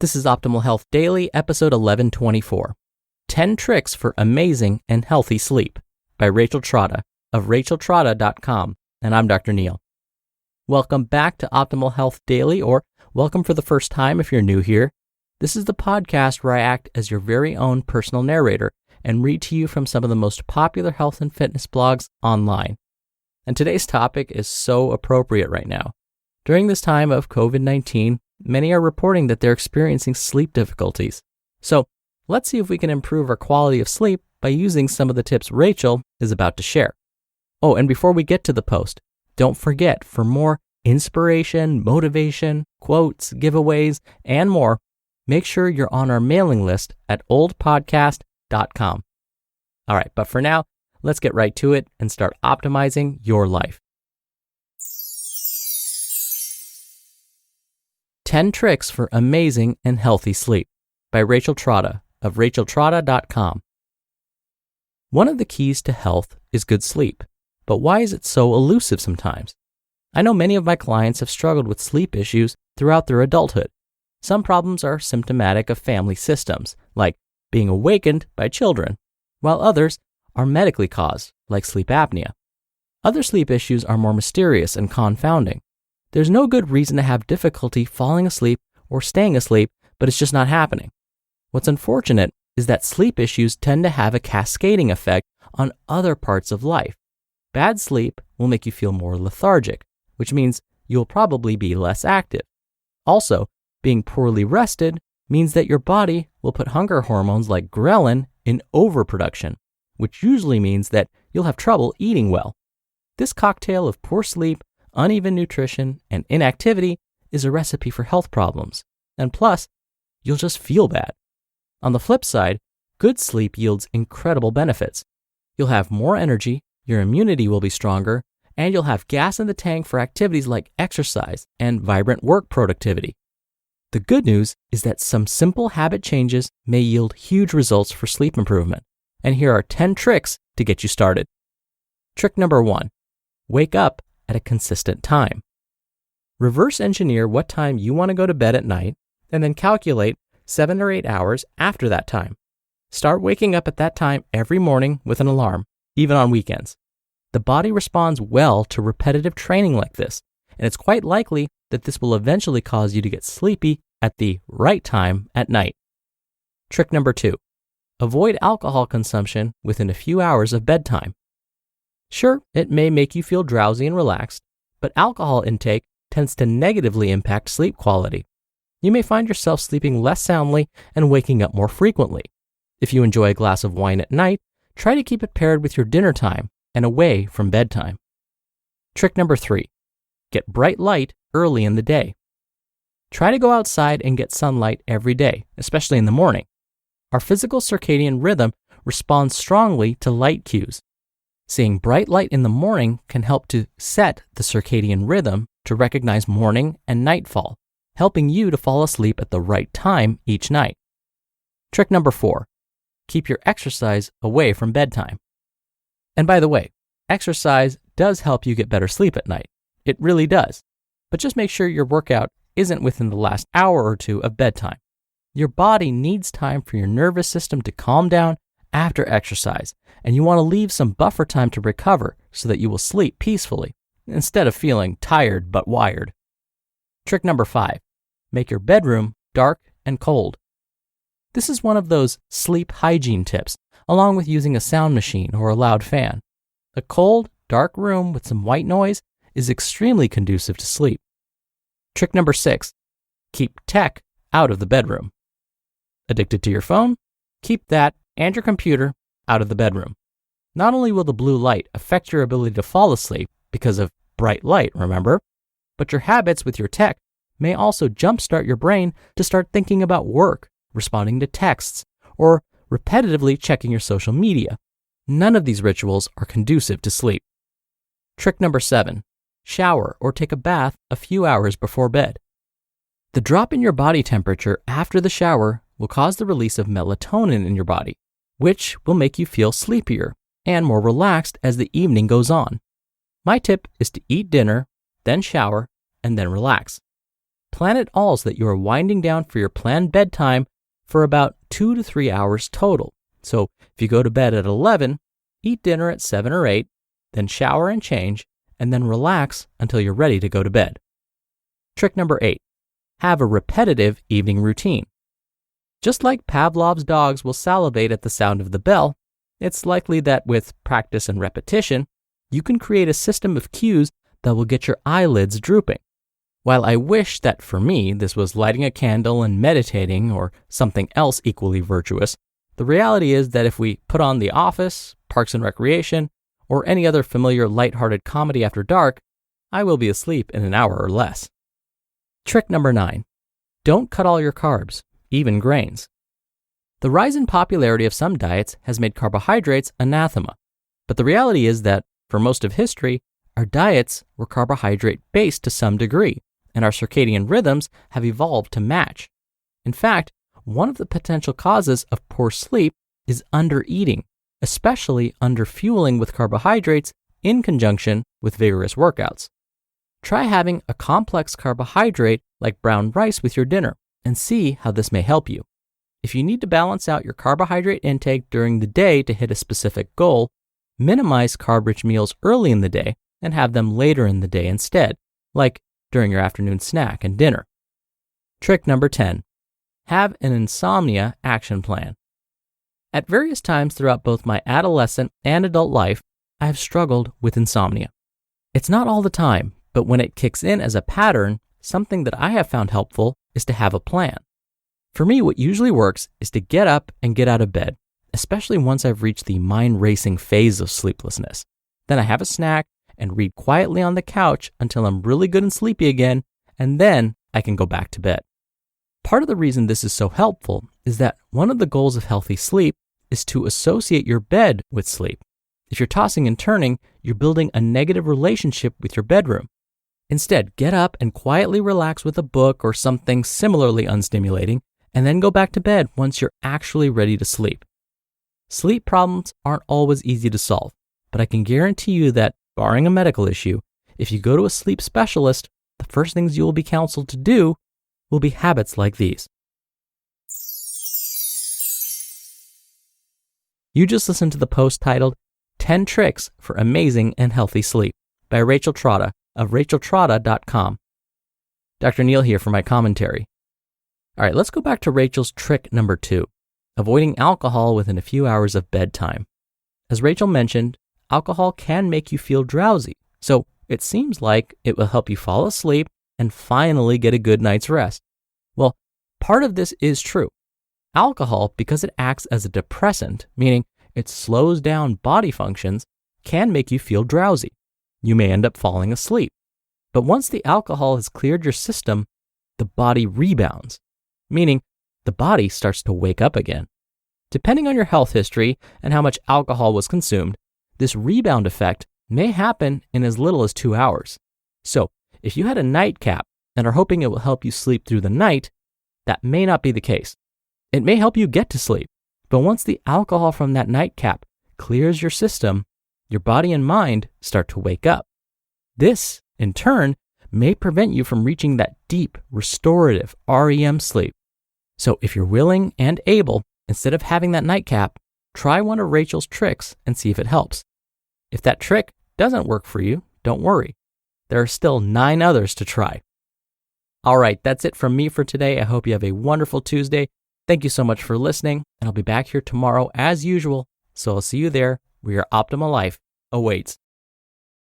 This is Optimal Health Daily, episode 1124. 10 Tricks for Amazing and Healthy Sleep by Rachel Trotta of racheltrotta.com. And I'm Dr. Neil. Welcome back to Optimal Health Daily, or welcome for the first time if you're new here. This is the podcast where I act as your very own personal narrator and read to you from some of the most popular health and fitness blogs online. And today's topic is so appropriate right now. During this time of COVID-19, many are reporting that they're experiencing sleep difficulties. So let's see if we can improve our quality of sleep by using some of the tips Rachel is about to share. Oh, and before we get to the post, don't forget, for more inspiration, motivation, quotes, giveaways, and more, make sure you're on our mailing list at oldpodcast.com. All right, but for now, let's get right to it and start optimizing your life. 10 Tricks for Amazing and Healthy Sleep by Rachel Trotta of racheltrotta.com. One of the keys to health is good sleep, but why is it so elusive sometimes? I know many of my clients have struggled with sleep issues throughout their adulthood. Some problems are symptomatic of family systems, like being awakened by children, while others are medically caused, like sleep apnea. Other sleep issues are more mysterious and confounding. There's no good reason to have difficulty falling asleep or staying asleep, but it's just not happening. What's unfortunate is that sleep issues tend to have a cascading effect on other parts of life. Bad sleep will make you feel more lethargic, which means you'll probably be less active. Also, being poorly rested means that your body will put hunger hormones like ghrelin in overproduction, which usually means that you'll have trouble eating well. This cocktail of poor sleep, uneven nutrition, and inactivity is a recipe for health problems. And plus, you'll just feel bad. On the flip side, good sleep yields incredible benefits. You'll have more energy, your immunity will be stronger, and you'll have gas in the tank for activities like exercise and vibrant work productivity. The good news is that some simple habit changes may yield huge results for sleep improvement. And here are 10 tricks to get you started. Trick number 1, wake up at a consistent time. Reverse engineer what time you want to go to bed at night, and then calculate 7 or 8 hours after that time. Start waking up at that time every morning with an alarm, even on weekends. The body responds well to repetitive training like this, and it's quite likely that this will eventually cause you to get sleepy at the right time at night. Trick number 2, avoid alcohol consumption within a few hours of bedtime. Sure, it may make you feel drowsy and relaxed, but alcohol intake tends to negatively impact sleep quality. You may find yourself sleeping less soundly and waking up more frequently. If you enjoy a glass of wine at night, try to keep it paired with your dinner time and away from bedtime. Trick number 3, get bright light early in the day. Try to go outside and get sunlight every day, especially in the morning. Our physical circadian rhythm responds strongly to light cues. Seeing bright light in the morning can help to set the circadian rhythm to recognize morning and nightfall, helping you to fall asleep at the right time each night. Trick number 4, keep your exercise away from bedtime. And by the way, exercise does help you get better sleep at night. It really does. But just make sure your workout isn't within the last hour or two of bedtime. Your body needs time for your nervous system to calm down after exercise, and you want to leave some buffer time to recover so that you will sleep peacefully instead of feeling tired but wired. Trick number 5, make your bedroom dark and cold. This is one of those sleep hygiene tips, along with using a sound machine or a loud fan. A cold, dark room with some white noise is extremely conducive to sleep. Trick number 6, keep tech out of the bedroom. Addicted to your phone? Keep that and your computer out of the bedroom. Not only will the blue light affect your ability to fall asleep because of bright light, remember, but your habits with your tech may also jumpstart your brain to start thinking about work, responding to texts, or repetitively checking your social media. None of these rituals are conducive to sleep. Trick number 7, shower or take a bath a few hours before bed. The drop in your body temperature after the shower will cause the release of melatonin in your body, which will make you feel sleepier and more relaxed as the evening goes on. My tip is to eat dinner, then shower, and then relax. plan it all so that you are winding down for your planned bedtime for about 2 to 3 hours total. So if you go to bed at 11, eat dinner at 7 or 8, then shower and change, and then relax until you're ready to go to bed. Trick number 8, have a repetitive evening routine. Just like Pavlov's dogs will salivate at the sound of the bell, it's likely that with practice and repetition, you can create a system of cues that will get your eyelids drooping. While I wish that for me this was lighting a candle and meditating or something else equally virtuous, the reality is that if we put on The Office, Parks and Recreation, or any other familiar lighthearted comedy after dark, I will be asleep in an hour or less. Trick number 9, don't cut all your carbs, even grains. The rise in popularity of some diets has made carbohydrates anathema, but the reality is that for most of history, our diets were carbohydrate-based to some degree, and our circadian rhythms have evolved to match. In fact, one of the potential causes of poor sleep is undereating, especially underfueling with carbohydrates in conjunction with vigorous workouts. Try having a complex carbohydrate like brown rice with your dinner and see how this may help you. If you need to balance out your carbohydrate intake during the day to hit a specific goal, minimize carb-rich meals early in the day and have them later in the day instead, like during your afternoon snack and dinner. Trick number 10, have an insomnia action plan. At various times throughout both my adolescent and adult life, I have struggled with insomnia. It's not all the time, but when it kicks in as a pattern, something that I have found helpful is to have a plan. For me, what usually works is to get up and get out of bed, especially once I've reached the mind-racing phase of sleeplessness. Then I have a snack and read quietly on the couch until I'm really good and sleepy again, and then I can go back to bed. Part of the reason this is so helpful is that one of the goals of healthy sleep is to associate your bed with sleep. If you're tossing and turning, you're building a negative relationship with your bedroom. Instead, get up and quietly relax with a book or something similarly unstimulating, and then go back to bed once you're actually ready to sleep. Sleep problems aren't always easy to solve, but I can guarantee you that, barring a medical issue, if you go to a sleep specialist, the first things you will be counseled to do will be habits like these. You just listened to the post titled 10 Tricks for Amazing and Healthy Sleep by Rachel Trotta of racheltrotta.com. Dr. Neil here for my commentary. All right, let's go back to Rachel's trick number 2, avoiding alcohol within a few hours of bedtime. As Rachel mentioned, alcohol can make you feel drowsy, so it seems like it will help you fall asleep and finally get a good night's rest. Well, part of this is true. Alcohol, because it acts as a depressant, meaning it slows down body functions, can make you feel drowsy. You may end up falling asleep. But once the alcohol has cleared your system, the body rebounds, meaning the body starts to wake up again. Depending on your health history and how much alcohol was consumed, this rebound effect may happen in as little as 2 hours. So, if you had a nightcap and are hoping it will help you sleep through the night, that may not be the case. It may help you get to sleep, but once the alcohol from that nightcap clears your system, your body and mind start to wake up. This, in turn, may prevent you from reaching that deep, restorative REM sleep. So if you're willing and able, instead of having that nightcap, try one of Rachel's tricks and see if it helps. If that trick doesn't work for you, don't worry. There are still 9 others to try. All right, that's it from me for today. I hope you have a wonderful Tuesday. Thank you so much for listening, and I'll be back here tomorrow as usual. So I'll see you there where your optimal life awaits.